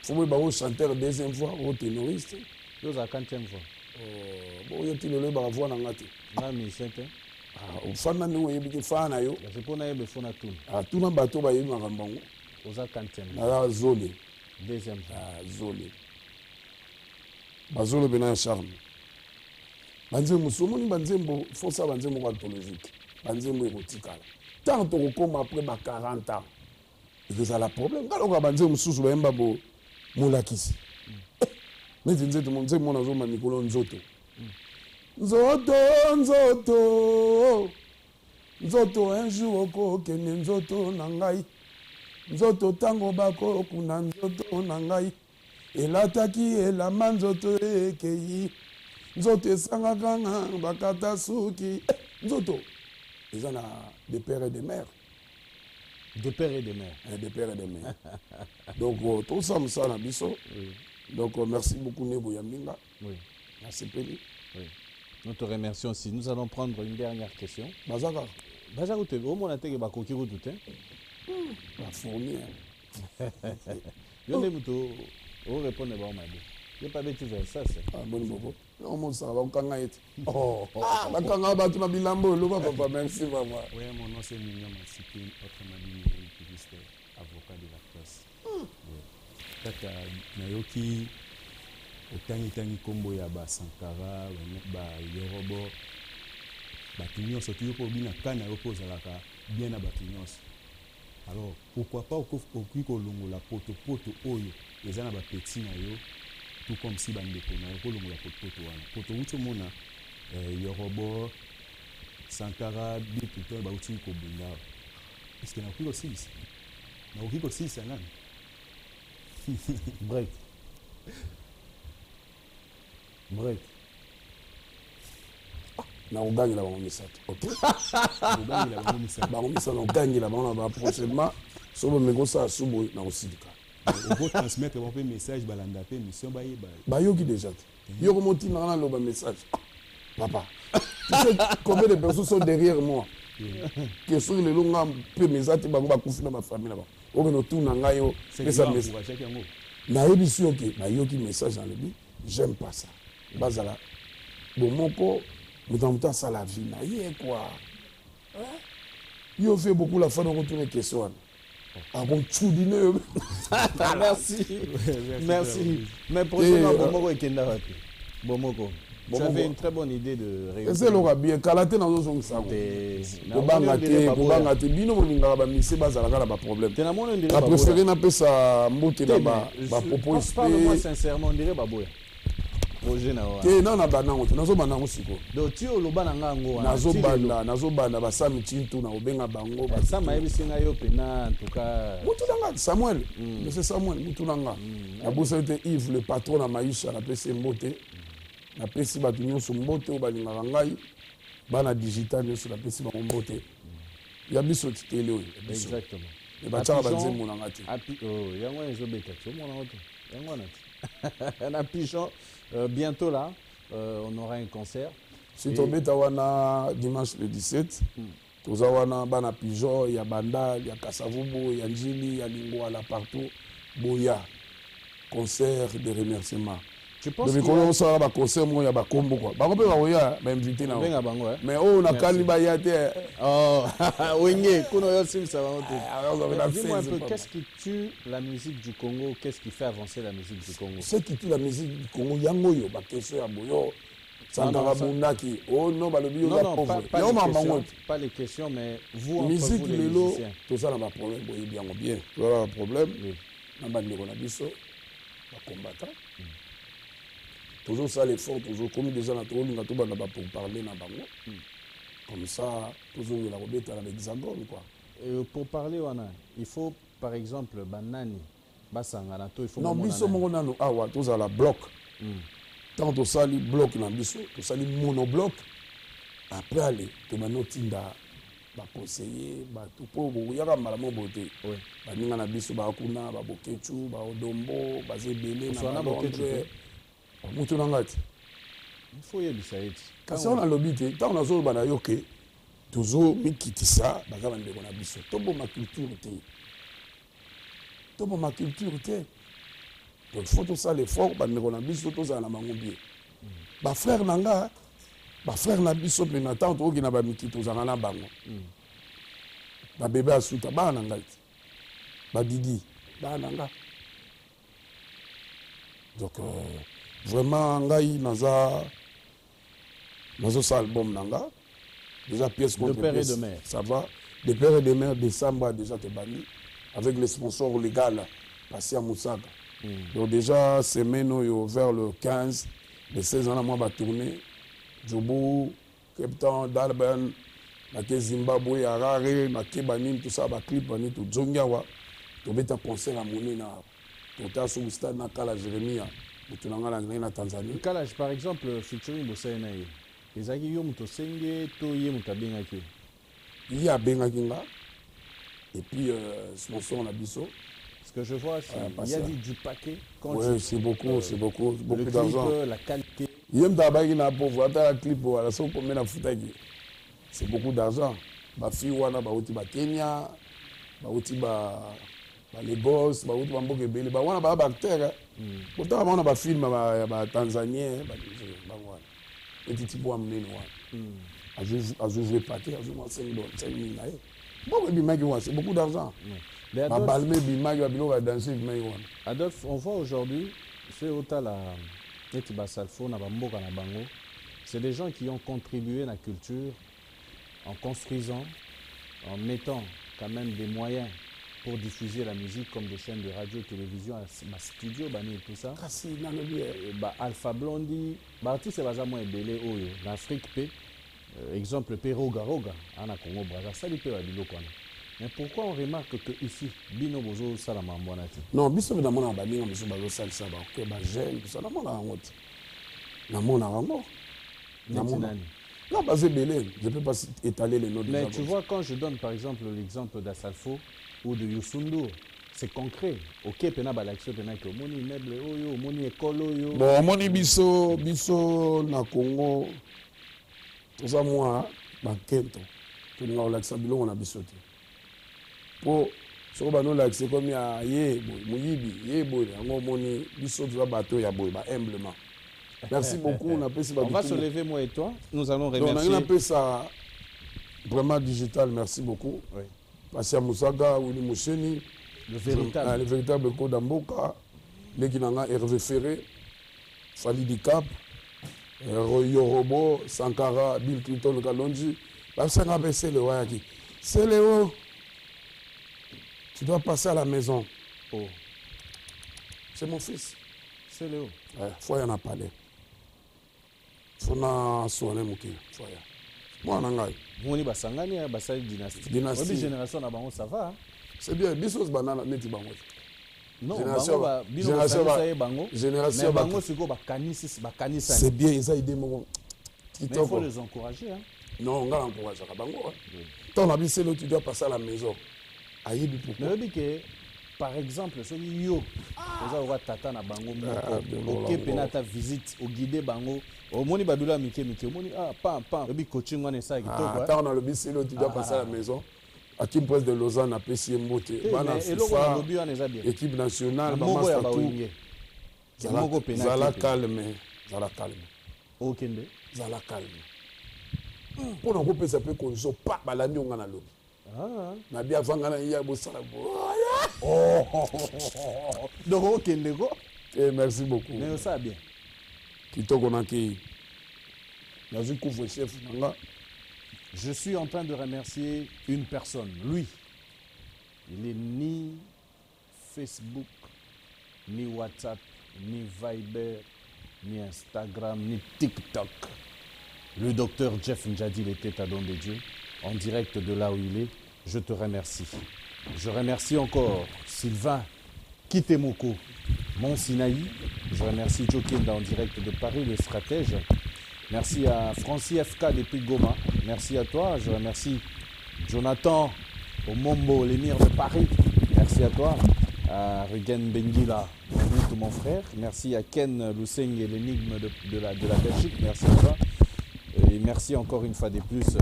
faut ba chanteur deuxième fois ou ténoriste Yo za 40e fois. Bon yo tilelo ba voix na ngati Na musicien te. ufana ni weyebi ke fana yo C'est pour na yebe fona tout. tuna bato ba yebi makambango Oza 40e. na zole Deuxième fois. zole bazolo bena charme banzembo somoni banzembo fosa banzembo anthologique banzembo ekotikala tant tokokoma après ba 40 ans ekozala problème kaloka banzembo mosusu bayemba bo molakisi neti nzete monzembo nazoma mikolo nzoto nzoto nzoto nzoto un jour okokende nzoto na ngai nzoto ntango bakokuna nzoto na ngai elataki elamba nzoto ekei nzoto esangaka nga bakata suki nzoto eza na de père et de mère De père et de mère. de père et de mère donc tosa mosala na biso donc merci beaucoup Nebo Yambinga Oui. nasepeli Oui. Nous te remercions aussi. Nous allons prendre une dernière question. bazaka Baza route, au moins que bakoki route hein. bafourni Yo ne muto o répondre ba ma be. Yo pas beti vers ça c'est. boni bobo omosala bakokanga ete bakanga bato na bilambo oloba papa merci mama Oui, mon nom c'est Mignon Massipine, autrement dit Mignon Puriste, avocat de la presse. Kaka nayoki otangi kombo ya ba Sankara, ba Yorobo, bato nyonso toyo ko bina kana yo kozalaka bien na bato nyonso. Alors pourquoi pas okoki kolongola poto oyo eza na ba petit na yo tout comme si bandeko na yo kolongola poto wana. Poto uti mona Yorobo Sankara bitu to ba uti ko bunda. Est-ce que na ko silisa? Na ko silisa nani? Break. Break. na ogangela bango misato Obangela bango misato. bango misato ogangela bango na baprochainement so bomeki osala suboy na kosilika Oko transmettre un message balanda pe mission ba yeba. bayoki déjà te yoko motinaka naloba message papa tu sais combien de personnes sont derrière moi que soki lelo nga mpe meza te bango bakufi na bafamille na bango okende otuna ngai yo pesa message nayebi si oke nayoki message nalobi j'aime pas ça bazala bomoko moto na moto asala vie na ye quoi yo fait beaucoup la fois de retourner question wana akontshudine yo Merci. Merci. Mais prochainement Bomoko ekenda wapi? Bomoko. Tu avais une très bonne idée de réunion. ese eloka bien kala te nazozongisa yango kobanga te bino bolingaka bamise bazalaka na baproblème Te na mona ndire na baboya. préféré napesa mbote na bapropos Parle-moi sincèrement, on dirait baboya. Projet na wa. te na banango te nazobanda yango sikoyo Donc tu oloba na ngango wana. nazobanda basami tintu na obenga bango Ça m'a yebisi nga yo pena en tout cas. mutu nanga Samuel monsieur Samuel mutu nanga nabosali te Yves le patron na maisha napesi mbote napesi bato nyonso mbote oyo balingaka ngai bana digital nyonso napesi bango mbote ya biso titele oyo Exactement. batiaka banzembo na nga te Oh, yango ezobeta tu mona oto. Yango na ti. Un pigeon bientôt là, on aura un concert. si tobeta wana dimanche le 17 toza wana bana pigeon ya bandal ya kasavubu ya njili ya lingwala partout boya concert de remerciement Tu penses donc on sera ba concert mo ya ba kombo quoi ba ko pe ba oya ba invité na Benga bango hein. mais oh na kali ba ya te Oh, wenge kuno yo sim ça va monter. alors Dis-moi un peu, qu'est-ce qui tue la musique du Congo? Qu'est-ce qui fait avancer la musique du Congo? ce qui tue la musique du Congo yango yo ba question ya boyo Sankara Bundaki oh non ba le bio Non, non, pauvre pas les questions, mais vous, entre musique vous les lelo musiciens. tout ça na ba problème boye bien bien tout ça na problème na ba ndeko na biso ba combattant toujours ça l'effort toujours comme déjà na tolinga to bana ba pour parler na bango comme ça toujours la robeta na hexagone quoi. Pour parler, il faut par exemple Banani basangana to il faut non biso moko nano awa tozala bloc tant tosali bloc na biso tosali monobloc après aller tomanotinda baconseiller bato mpo boyaka mbala mo bote baninga na biso bakuna babokechu baodombo baza ebele na balondre mutu na ngati il faut yebisa eti kasi on alobi te ntango nazoloba na yo ke tozomikitisa baza bandeko na biso toboma culture te toboma culture te donc faut tosala effort bandeko na biso tozala na bango bien bafrère na nga bafrère na biso mpe na ntango tokoki na bamiki tozala na bango babebe asuta baa na ngai te badidi baa na nga donc vraiment ngai nazosala album na nga déjà pièce contre de père pièce, et de mère. Ça va. De père et de mère, décembre a déjà été banni avec les sponsors légaux passés à Moussaga. Donc déjà, semaine vers le 15, les 16 ans, moi, va tourner. Djobo, Cape Town, Durban, Zimbabwe, Harare, Banin, tout ça, clip, tout Zongawa. Tu vas un concert à Mounina. Tu as sur le stade Nakala Jérémia. Tu as en Tanzanie. Kalaj, par exemple, featuring Bosaïnaï. Les aguillons to senge to yem tabengaki. Il y a Bengakinga et puis sponsor na biso. Ce que je vois, il y a du paquet. Oui, c'est beaucoup d'argent. La qualité. Yem tabaki na pauvre, ata la clip wala so pour mena futaki. C'est beaucoup d'argent. Ba fi wana ba uti ba Kenya, ba uti ba Lagos, ba uti ba mboke bele, ba wana ba acteur. Pourtant on a ba film ba Tanzanien, ba wana. Et tu peux amener à jouer pâté, à jouer 5 000. C'est beaucoup d'argent. Adolphe, on voit aujourd'hui, c'est des gens qui ont contribué à la culture en construisant, en mettant quand même des moyens pour diffuser la musique comme des chaînes de radio, télévision, ma studio, bani et tout ça. Alpha Blondie, tout c'est bazamo ebele oyo. L'Afrique pe, exemple pe Roga, ana Congo Brazza, ça lui peut abilo quoi. Mais pourquoi on remarque que ici, bino bozo salama mbonati? Non, biso na mona balinga biso bazo salisa ba que ba jeune, tout ça na mona ngoti. Na mona rango. Na mona. Non, pas ebele, je peux pas étaler les noms. Mais tu vois, quand je donne par exemple l'exemple d'Assalfo ou de Youssou, c'est concret. Ok, pena balaxio pena que moni immeuble oyo, moni école oyo. Bon, moni biso na Congo. Tout ça moi, ba kento. Tu nga olaxa bilongo na biso te. Po soko bano laxe comme ya ye boy, muyibi, ye boy, ngo moni biso tu bateau ya boy, ba humblement. Merci beaucoup, on appelle ça. On va se lever moi et toi. Nous allons remercier. On appelle ça vraiment digital, merci beaucoup. Oui. Passia Moussaga, Willy Moucheni, le véritable code d'Amboka, Leginanga Hervé Ferré, Fali Dicap, Yorobo, Sankara, Bill Clinton, Kalonji. C'est le Wayaki. C'est Léo. Tu dois passer à la maison. Oh. C'est mon fils. C'est Léo. Ouais, faut y en a parlé. Faut na soigner mon kid. Faut y moi en anglais. Vous on basangani basali dynastie. Dynastie. Génération na bango ça va. C'est bien. Bisos banana neti bango. Non, génération bango siko bakanisa. C'est bien, ils ont idée mon. Mais il faut les encourager hein. Non, on va encourager bango. Ton habit c'est là tu dois passer à la maison. Ayebi pourquoi. Mais que par exemple, ce yo, vous avez tata na bango moko, ok penata visite au guide bango, au moni babula mike au moni pam et coaching on est ça qui toi. Attends, on a le bisi là tu dois passer à la maison. Akim Prince de Lausanne a PC Mbote, bana FIFA, équipe nationale, maman Statou. Zala calme. Okende. Zala calme. Pour nous couper ça peut qu'on soit pas balandi on a lobby. Na bien vanga na ya bosala bo. Donc okende ko. Merci beaucoup. Mais ça bien. Kitoko naki. Nazu couvre chef nanga. Je suis en train de remercier une personne, lui. Il n'est ni Facebook, ni WhatsApp, ni Viber, ni Instagram, ni TikTok. Le docteur Jeff Ndjadi, le Tétadon de Dieu, en direct de là où il est. Je te remercie. Je remercie encore Sylvain Kitemoko, Mont Sinaï. Je remercie Jokinda en direct de Paris, le stratège. Merci à Francis FK depuis Goma. Merci à toi. Je remercie Jonathan Omombo, l'émir de Paris. Merci à toi. À Rugen Bengila, mon frère. Merci à Ken Luseng et l'énigme de la Belgique. Merci à toi. Et merci encore une fois de plus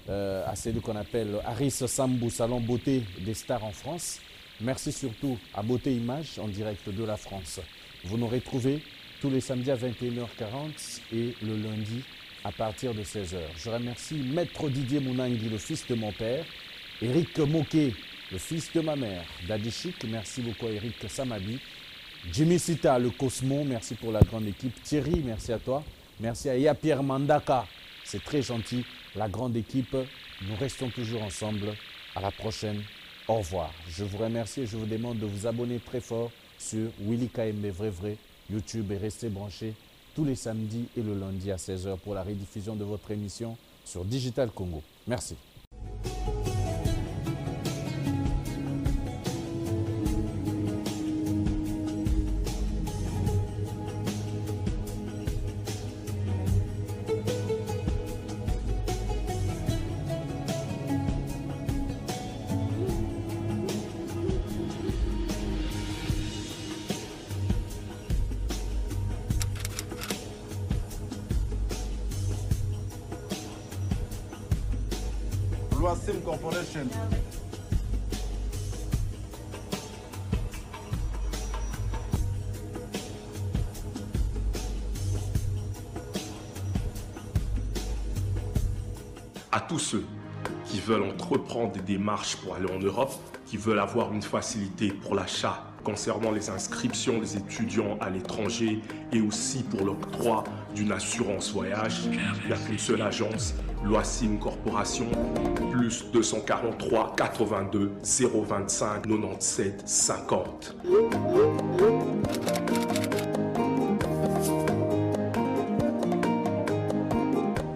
à celui qu'on appelle Aris Sambou, Salon Beauté des Stars en France. Merci surtout à Beauté Image en direct de la France. Vous nous retrouvez tous les samedis à 21h40 et le lundi à partir de 16h. Je remercie Maître Didier Mounangui, le fils de mon père, Eric Moquet, le fils de ma mère, Daddy Chic, merci beaucoup à Eric Samabi, Jimmy Sita, le Cosmo, merci pour la grande équipe, Thierry, merci à toi, merci à Yapierre Mandaka, c'est très gentil, la grande équipe, nous restons toujours ensemble, à la prochaine, au revoir. Je vous remercie et je vous demande de vous abonner très fort sur Willy KMB Vrai YouTube et restez branchés tous les samedis et le lundi à 16h pour la rediffusion de votre émission sur Digital Congo. Merci. Loasim Corporation. À tous ceux qui veulent entreprendre des démarches pour aller en Europe, qui veulent avoir une facilité pour l'achat concernant les inscriptions des étudiants à l'étranger et aussi pour l'octroi d'une assurance voyage, il n'y a qu'une seule agence, Loasim Corporation, plus 243 82 025 97 50.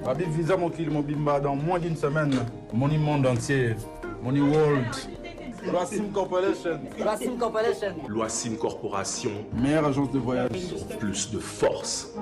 Habib Visa Mokil Mobimba dans moins d'une semaine. Money Monde entier. Money World. Loasim Corporation. Loasim Corporation. Loasim Corporation, Meilleure agence de voyage. plus de force.